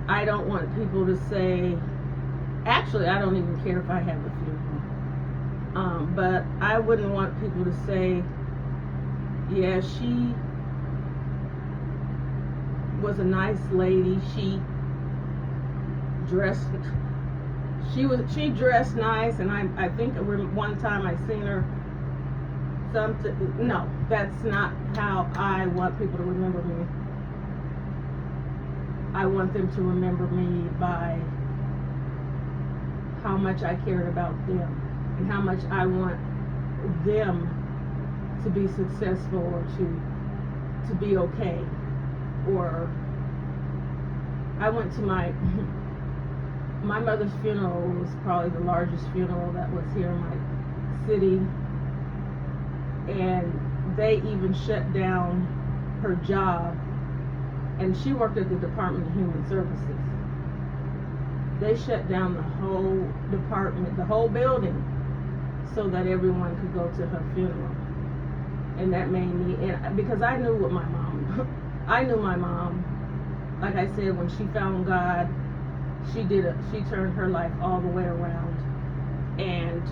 I don't want people to say, actually I don't even care if I have a funeral, but I wouldn't want people to say, yeah, she was a nice lady, she dressed nice, and I think one time I seen her something. No, that's not how I want people to remember me. I want them to remember me by how much I cared about them and how much I want them to be successful or to be okay. Or I went to my mother's funeral was probably the largest funeral that was here in my city, and they even shut down her job, and she worked at the Department of Human Services. They shut down the whole department, the whole building, so that everyone could go to her funeral. And that made me, and because I knew what my mom, like I said, when she found God, she turned her life all the way around, and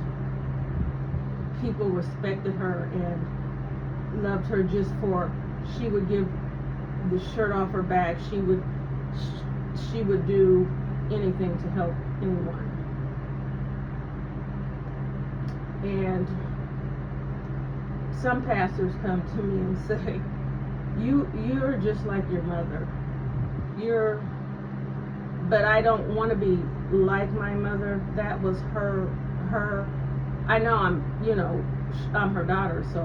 people respected her and loved her just for, she would give the shirt off her back, she would do anything to help anyone. And some pastors come to me and say, you're just like your mother. But I don't want to be like my mother. That was her. I know I'm her daughter, so,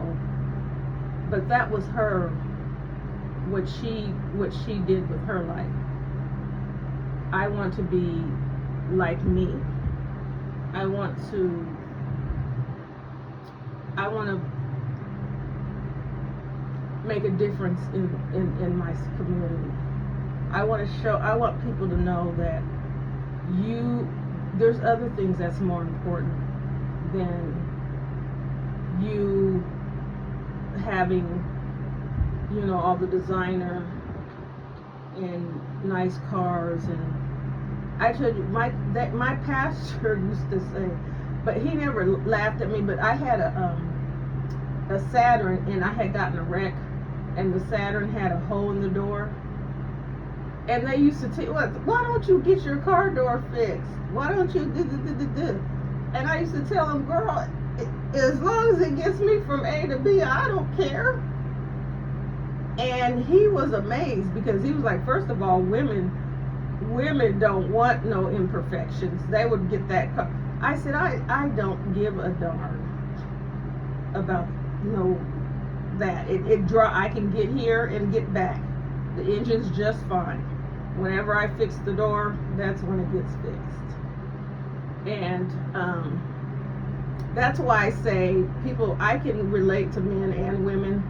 but that was her, what she did with her life. I want to be like me. I want to make a difference in my community. I want people to know that there's other things that's more important than you having, all the designer and nice cars. And I told you, my pastor used to say, but he never laughed at me, but I had a Saturn, and I had gotten a wreck, and the Saturn had a hole in the door. And they used to tell, why don't you get your car door fixed? Why don't you do? And I used to tell him, girl, as long as it gets me from A to B, I don't care. And he was amazed, because he was like, first of all, women don't want no imperfections. They would get that car. I said, I don't give a darn about that. I can get here and get back. The engine's just fine. Whenever I fix the door, that's when it gets fixed. And that's why I say I can relate to men and women,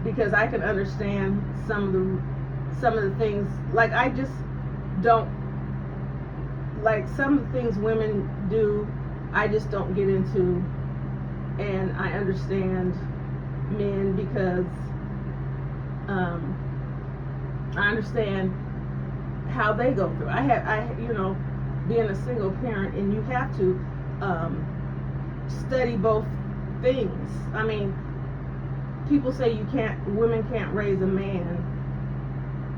because I can understand some of the things. Like, I just don't like some of the things women do. I just don't get into, and I understand men, because I understand how they go through. Being a single parent, and you have to study both things. I mean, people say women can't raise a man.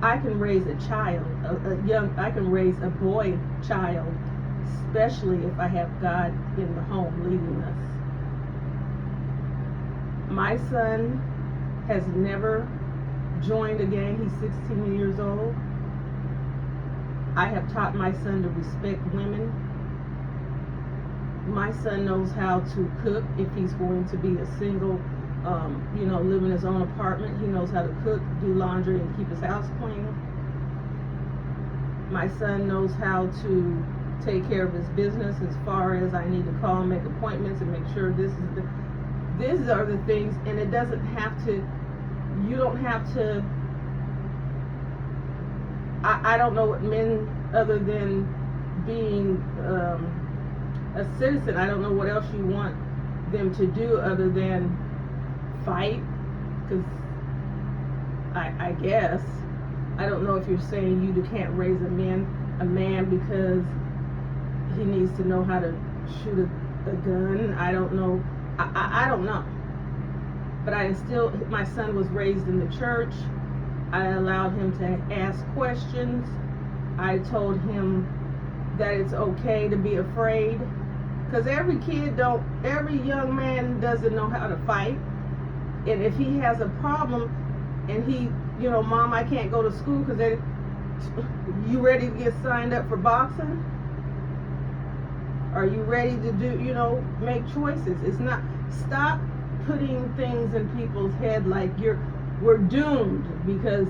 I can raise a child, I can raise a boy child, especially if I have God in the home leading us. My son has never joined a gang. He's 16 years old. I have taught my son to respect women. My son knows how to cook if he's going to be a single, live in his own apartment. He knows how to cook, do laundry, and keep his house clean. My son knows how to take care of his business as far as I need to call and make appointments and make sure these are the things, and it doesn't have to, you don't have to, I don't know what men, other than being a citizen, I don't know what else you want them to do other than fight, because I guess, I don't know if you're saying you can't raise a man because he needs to know how to shoot a gun. I don't know. I don't know. But my son was raised in the church. I allowed him to ask questions. I told him that it's okay to be afraid, because every young man doesn't know how to fight. And if he has a problem and Mom, I can't go to school because you ready to get signed up for boxing? Are you ready to make choices? It's not, stop putting things in people's head like we're doomed because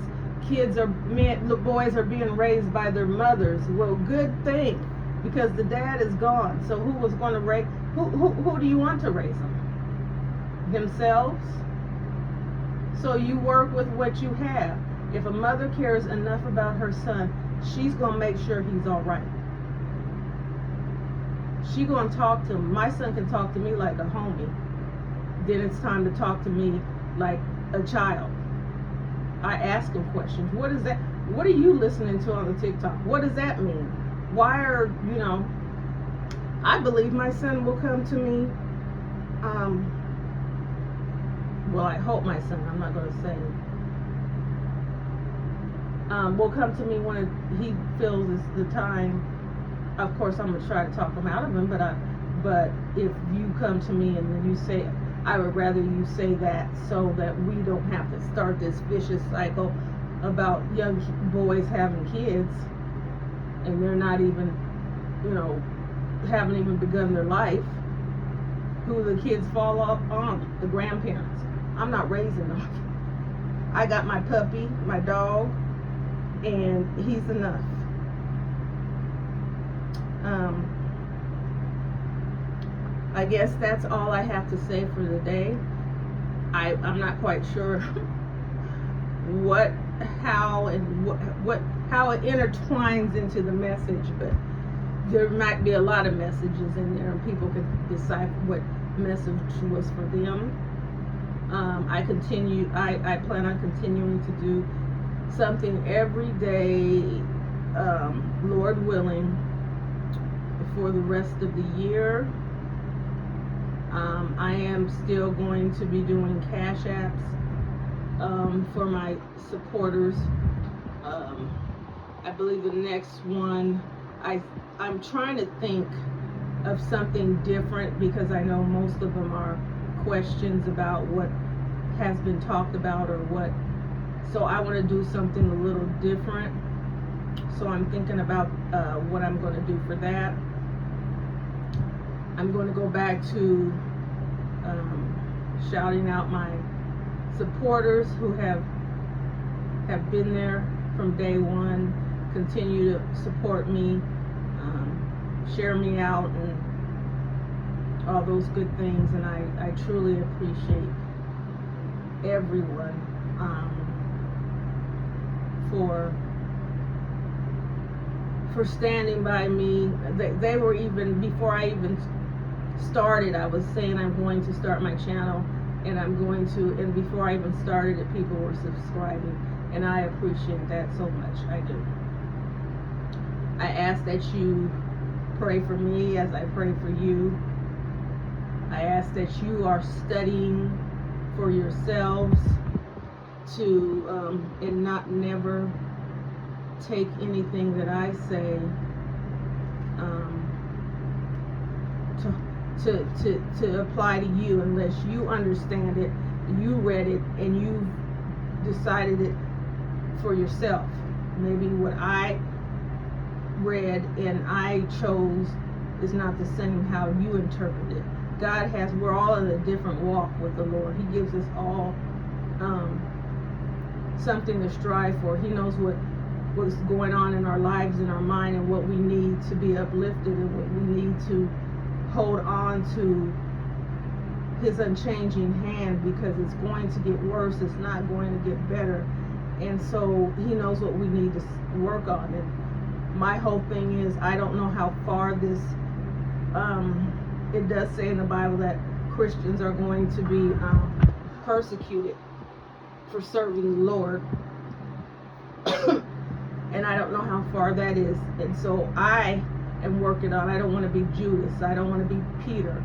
boys are being raised by their mothers. Well, good thing, because the dad is gone. So who was going to raise, who do you want to raise them? Themselves? So you work with what you have. If a mother cares enough about her son, she's going to make sure he's all right. She's going to talk to him. My son can talk to me like a homie. Then it's time to talk to me like a child. I ask him questions. What is that? What are you listening to on the TikTok? What does that mean? Why are, I believe my son will come to me, well, I hope my son, I'm not going to say, will come to me when he feels it's the time. Of course, I'm going to try to talk him out of him, but if you come to me and then you say, I would rather you say that so that we don't have to start this vicious cycle about young boys having kids and they're not even, haven't even begun their life. Who the kids fall off on? The grandparents. I'm not raising them. I got my puppy, my dog, and he's enough. I guess that's all I have to say for the day. I'm not quite sure how it intertwines into the message, but there might be a lot of messages in there, and people can decide what message was for them. I plan on continuing to do something every day, Lord willing, for the rest of the year. I am still going to be doing cash apps for my supporters. I believe the next one, I'm trying to think of something different, because I know most of them are questions about what has been talked about or what. So I want to do something a little different. So I'm thinking about what I'm going to do for that. I'm going to go back to shouting out my supporters who have been there from day one, continue to support me, share me out, and all those good things. And I truly appreciate everyone for standing by me. They were, even before I even started, I was saying I'm going to start my channel, and before I even started it, people were subscribing, And I appreciate that so much. I do. I ask that you pray for me as I pray for you. I ask that you are studying for yourselves to and not never take anything that I say to apply to you unless you understand it, you read it, and you decided it for yourself. Maybe what I read and I chose is not the same how you interpret it. We're all in a different walk with the Lord. He gives us all something to strive for. He knows what's going on in our lives, in our mind, and what we need to be uplifted, and what we need to hold on to His unchanging hand, because it's going to get worse. It's not going to get better. And so He knows what we need to work on. And my whole thing is, I don't know how far this it does say in the Bible that Christians are going to be persecuted for serving the Lord. And I don't know how far that is. And so I am working on, I don't want to be Judas. I don't want to be Peter.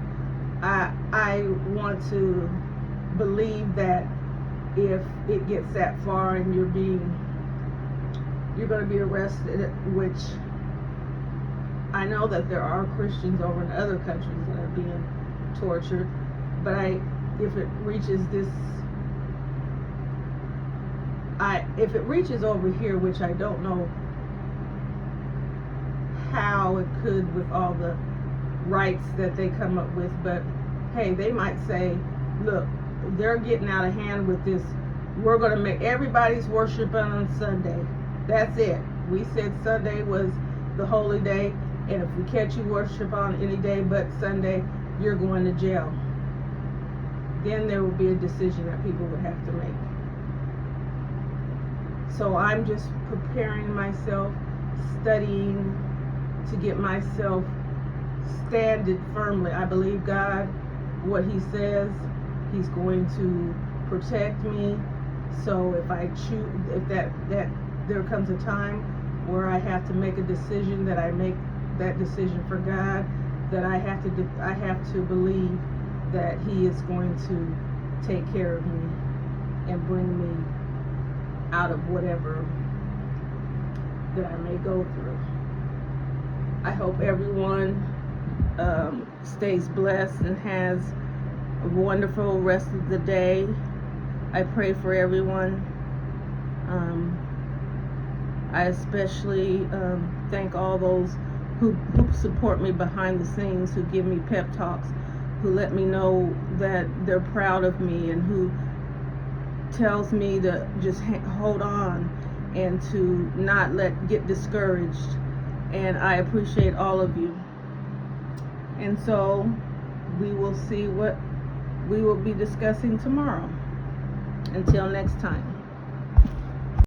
I want to believe that if it gets that far and you're going to be arrested, which I know that there are Christians over in other countries that are being tortured, but if it reaches over here, which I don't know how it could with all the rights that they come up with, but hey, they might say, look, they're getting out of hand with this. We're going to make everybody's worship on Sunday. That's it. We said Sunday was the holy day, and if we catch you worship on any day but Sunday, you're going to jail. Then there will be a decision that people would have to make. So I'm just preparing myself, studying to get myself standing firmly. I believe God, what He says, He's going to protect me. So if I choose, if that there comes a time where I have to make a decision, that I make that decision for God, that I have to believe that He is going to take care of me and bring me out of whatever that I may go through. I hope everyone stays blessed and has a wonderful rest of the day. I pray for everyone. I especially thank all those who support me behind the scenes, who give me pep talks, who let me know that they're proud of me, and who tells me to just hold on and to not get discouraged. And I appreciate all of you. And so we will see what we will be discussing tomorrow. Until next time.